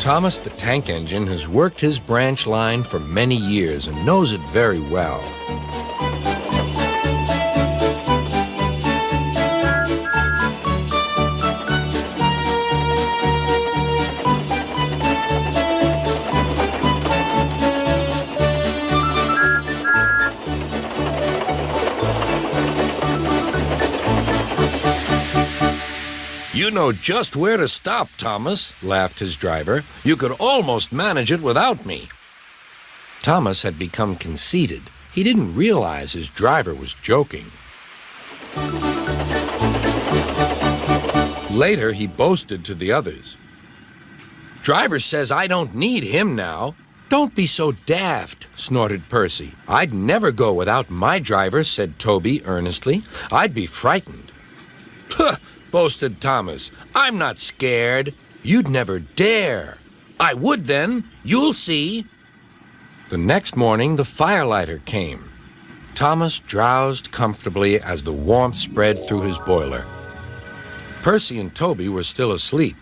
Thomas the Tank Engine has worked his branch line for many years and knows it very well. You know just where to stop, Thomas, laughed his driver. You could almost manage it without me. Thomas had become conceited. He didn't realize his driver was joking. Later, he boasted to the others. Driver says I don't need him now. Don't be so daft, snorted Percy. I'd never go without my driver, said Toby earnestly. I'd be frightened. Huh! Boasted Thomas. I'm not scared. You'd never dare. I would then. You'll see. The next morning, the firelighter came. Thomas drowsed comfortably as the warmth spread through his boiler. Percy and Toby were still asleep.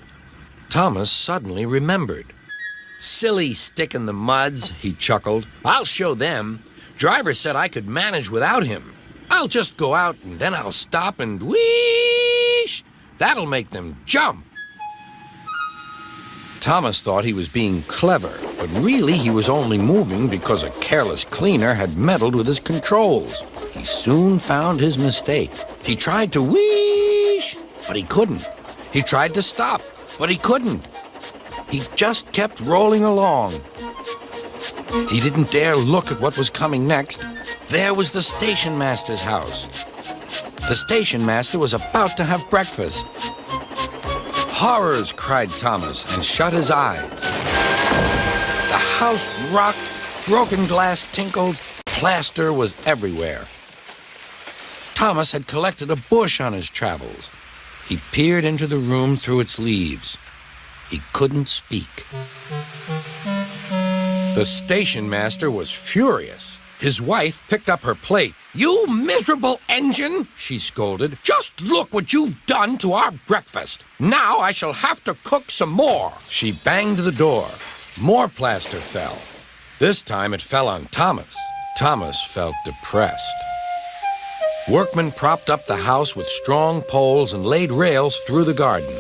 Thomas suddenly remembered. Silly stick in the muds, he chuckled. I'll show them. Driver said I could manage without him. I'll just go out and then I'll stop and whoosh! That'll make them jump. Thomas thought he was being clever, but really he was only moving because a careless cleaner had meddled with his controls. He soon found his mistake. He tried to whoosh, but he couldn't. He tried to stop, but he couldn't. He just kept rolling along. He didn't dare look at what was coming next. There was the station master's house. The station master was about to have breakfast. Horrors, cried Thomas, and shut his eyes. The house rocked, broken glass tinkled, plaster was everywhere. Thomas had collected a bush on his travels. He peered into the room through its leaves. He couldn't speak. The station master was furious. His wife picked up her plate. You miserable engine, she scolded. Just look what you've done to our breakfast. Now I shall have to cook some more. She banged the door. More plaster fell. This time it fell on Thomas. Thomas felt depressed. Workmen propped up the house with strong poles and laid rails through the garden.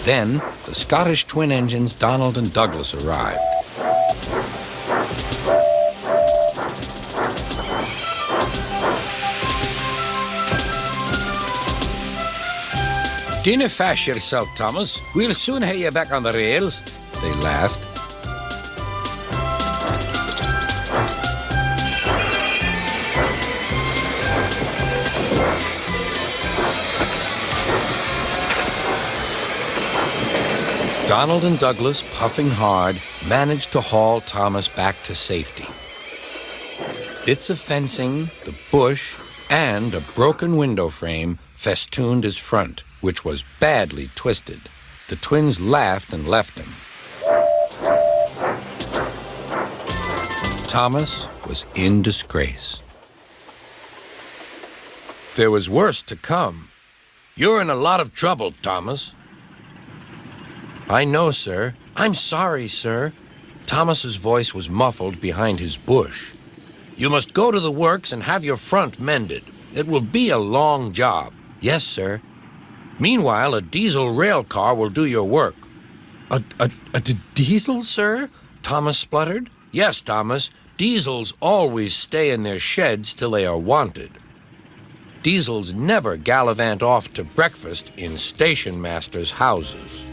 Then, the Scottish twin engines Donald and Douglas arrived. Dinna fash yourself, Thomas. We'll soon have you back on the rails. They laughed. Donald and Douglas, puffing hard, managed to haul Thomas back to safety. Bits of fencing, the bush, and a broken window frame festooned his front, which was badly twisted. The twins laughed and left him. Thomas was in disgrace. There was worse to come. You're in a lot of trouble, Thomas. I know, sir. I'm sorry, sir. Thomas's voice was muffled behind his bush. You must go to the works and have your front mended. It will be a long job. Yes, sir. Meanwhile, a diesel rail car will do your work. A diesel, sir? Thomas spluttered. Yes, Thomas. Diesels always stay in their sheds till they are wanted. Diesels never gallivant off to breakfast in station masters' houses.